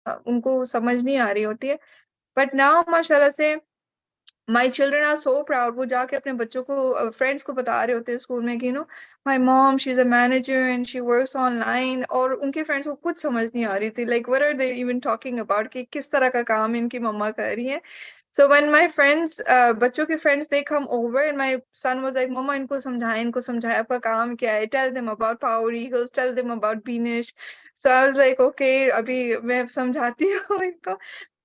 उनको समझ नहीं आ रही होती है। बट नाउ माशाल्लाह से my children are so proud. वो जाके अपने बच्चों को, फ्रेंड्स को बता रहे होते हैं स्कूल में कि my mom she is a manager and she works online. और उनके फ्रेंड्स को कुछ समझ नहीं आ रही थी, like what are they even talking about, कि किस तरह का काम इनकी मम्मा कर रही है। So when my friends, बच्चों के friends, they come over and my son was like, "Mama, इनको समझाए आपका काम क्या है? Tell them about Power Eagles, tell them about Beanish." So I was like, "Okay, अभी मैं समझाती हूँ इनको."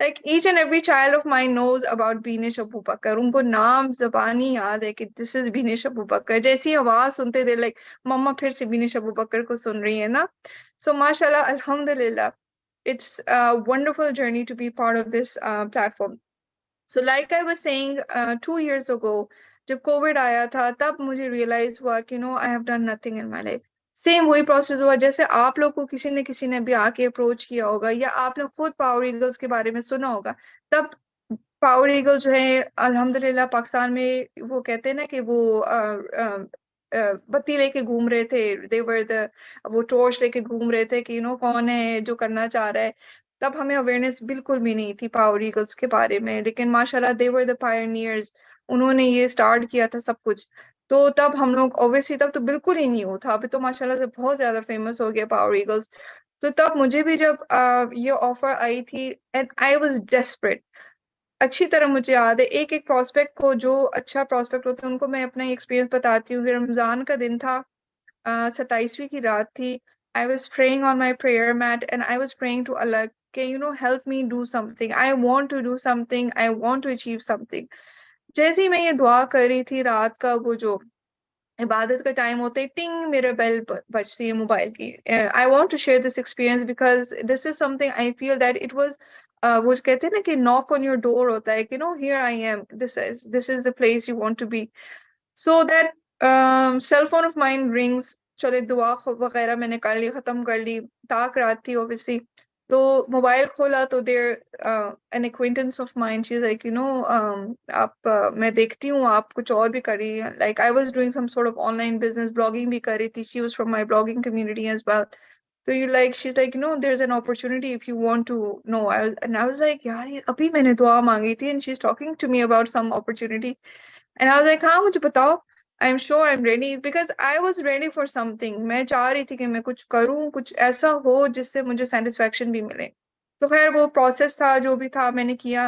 Like each and every child of mine knows about Beanish Abu Bakr. उनको नाम ज़बानी याद है कि this is Beanish Abu Bakr. जैसी आवाज सुनते थे, like मम्मा फिर से Beanish Abu Bakr को सुन रही है ना. So माशाल्लाह, alhamdulillah, it's a wonderful journey to be part of this platform. So like I was saying, 2 years ago, जब कोविड आया था, तब मुझे रियलाइज हुआ कि I have done nothing in my life. Same वही प्रोसेस हुआ जैसे आप लोग को किसी ने भी आके अप्रोच किया होगा, या आपने खुद पावर ईगल्स के बारे में सुना होगा। तब पावर ईगल जो है, अल्हम्दुलिल्लाह, पाकिस्तान में वो कहते हैं ना कि वो बत्ती लेके घूम रहे थे। देवर द वो टॉर्च लेके घूम रहे थे कि कौन है जो करना चाह रहा है। तब हमें अवेयरनेस बिल्कुल भी नहीं थी पावर ईगल्स के बारे में, लेकिन माशाल्लाह देवर द पायनियर्स। उन्होंने ये स्टार्ट किया था सब कुछ। तो तब हम लोग ऑब्वियसली, तब तो बिल्कुल ही नहीं था, अभी तो माशाल्लाह से बहुत ज्यादा फेमस हो गया पावर ईगल्स। तो तब मुझे भी जब ये ऑफर आई थी, एंड आई वाज डेस्परेट। अच्छी तरह मुझे याद है, एक एक प्रोस्पेक्ट को, जो अच्छा प्रोस्पेक्ट होता है उनको मैं अपना एक्सपीरियंस बताती हूँ कि रमजान का दिन था, 27वीं की रात थी। I was praying on my prayer mat and I was praying to Allah के help me do something, I want to do something, I want to achieve something. जैसे ही मैं ये दुआ कर रही थी, रात का वो जो इबादत का टाइम होते ही टिंग मेरा बेल बजती है मोबाइल की। I want to share this experience because this is something I feel that it was, वो जो कहते हैं ना कि नॉक ऑन योर डोर होता है कि here I am, this is the place you want to be. So that cell phone of mine rings. चले दुआ वगैरह मैंने कर ली, खत्म कर ली, ताक रात थी ऑब्वियसली। तो मोबाइल खोला तो there an acquaintance of mine, she is like, आप मैं देखती हूँ आप कुछ और भी कर रही है। Like I was doing some sort of online business, blogging भी कर रही थी। She was from my blogging community as well. तो you like, she is like, there is an opportunity if you want to know. I was like, यार अभी मैंने दुआ मांगी थी and she is talking to me about some opportunity. And I was like, हाँ मुझे बताओ। I am sure I am ready, because I was ready for something. मैं चाह रही थी कि मैं कुछ करूँ, कुछ ऐसा हो जिससे मुझे सेटिस्फेक्शन भी मिले। तो खैर वो प्रोसेस था, जो भी था मैंने किया,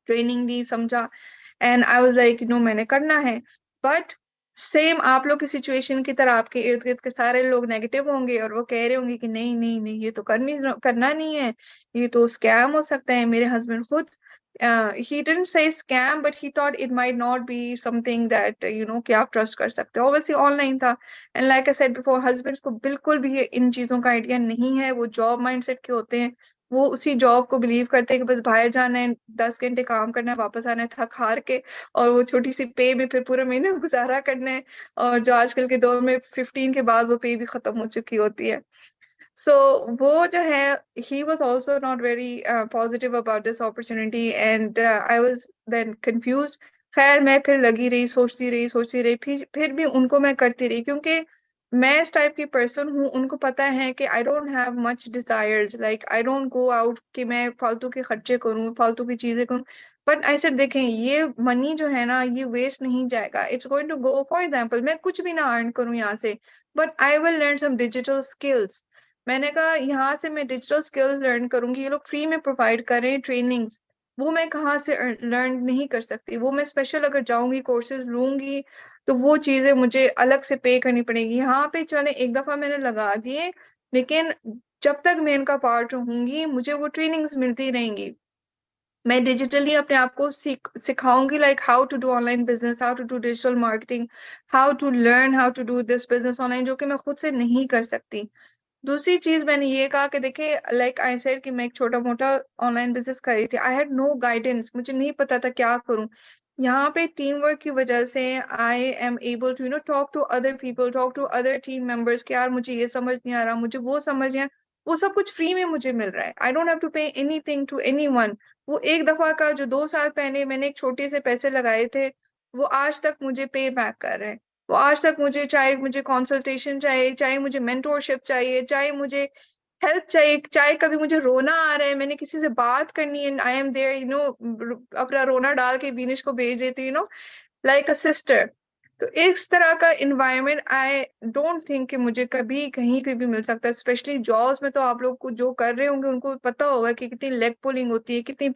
ट्रेनिंग ली, समझा। एंड आई वाज लाइक, मैंने करना है। बट सेम आप लोग की सिचुएशन की तरह आपके इर्द गिर्द के सारे लोग नेगेटिव होंगे और वो कह रहे होंगे कि नहीं नहीं नहीं, ये तो करना नहीं है, ये तो स्कैम हो सकता है। मेरे हस्बैंड खुद, he didn't say scam but he thought it might not be something that कि आप ट्रस्ट कर सकते हो। ऑब्वियसली ऑनलाइन था। And like I said before, husbands को बिल्कुल भी इन चीजों का आइडिया नहीं है। वो जॉब माइंडसेट के होते हैं। वो उसी जॉब को बिलीव करते हैं कि बस बाहर जाना है, 10 घंटे काम करना है, वापस आना है थक हार के, और वो छोटी सी पे में फिर पूरा महीना गुजारा करना है। और जो आजकल के दौर में 15 के बाद वो पे भी खत्म हो चुकी होती है। सो वो जो है, he was also not very positive about this opportunity and I was then confused। खैर मैं फिर लगी रही, सोचती रही, फिर भी उनको मैं करती रही, क्योंकि मैं इस टाइप की पर्सन हूँ। उनको पता है कि I don't have much desires, like I don't go out कि मैं फालतू के खर्चे करूँ, फालतू की चीजें करूँ। बट ऐसे देखें, ये मनी जो है ना, ये वेस्ट नहीं जाएगा। It's going to go, for example मैं कुछ भी ना अर्न करूँ यहाँ से, but I will learn some digital skills. मैंने कहा यहाँ से मैं डिजिटल स्किल्स लर्न करूंगी, ये लोग फ्री में प्रोवाइड कर रहे हैं ट्रेनिंग्स। वो मैं कहाँ से लर्न नहीं कर सकती, वो मैं स्पेशल अगर जाऊंगी कोर्सेज लूंगी, तो वो चीजें मुझे अलग से पे करनी पड़ेगी। यहाँ पे चले एक दफा मैंने लगा दिए, लेकिन जब तक मैं इनका पार्ट रहूंगी, मुझे वो ट्रेनिंग्स मिलती रहेंगी। मैं डिजिटली अपने आप को सिखाऊंगी, like how to do online business, how to do digital marketing, how to learn how to do this business online, जो कि मैं खुद से नहीं कर सकती। दूसरी चीज मैंने ये कहा कि देखिए, लाइक आई सेड कि मैं एक छोटा मोटा ऑनलाइन बिजनेस कर रही थी। आई हैड नो गाइडेंस, मुझे नहीं पता था क्या करूं। यहाँ पे टीम वर्क की वजह से I am able to talk to other people, talk to other team members कि यार मुझे ये समझ नहीं आ रहा, मुझे वो समझ नहीं आ रहा। वो सब कुछ फ्री में मुझे मिल रहा है। I don't have to pay anything to anyone. वो एक दफा का जो 2 साल पहले मैंने एक छोटे से पैसे लगाए थे, वो आज तक मुझे पे बैक कर रहे हैं। वो आज तक मुझे, चाहे मुझे कंसल्टेशन चाहिए, चाहे मुझे मेंटोरशिप चाहिए, चाहे मुझे हेल्प चाहिए, चाहे कभी मुझे रोना आ रहा है, मैंने किसी से बात करनी है, आई एम देयर, अपना रोना डाल के बीनिश को भेज देती, लाइक अ सिस्टर। तो इस तरह का इन्वायरमेंट आई डोंट थिंक कि मुझे कभी कहीं पे भी मिल सकता है। स्पेशली जॉब्स में तो आप लोग को जो कर रहे होंगे उनको पता होगा कि कितनी लेग पुलिंग होती है, कितनी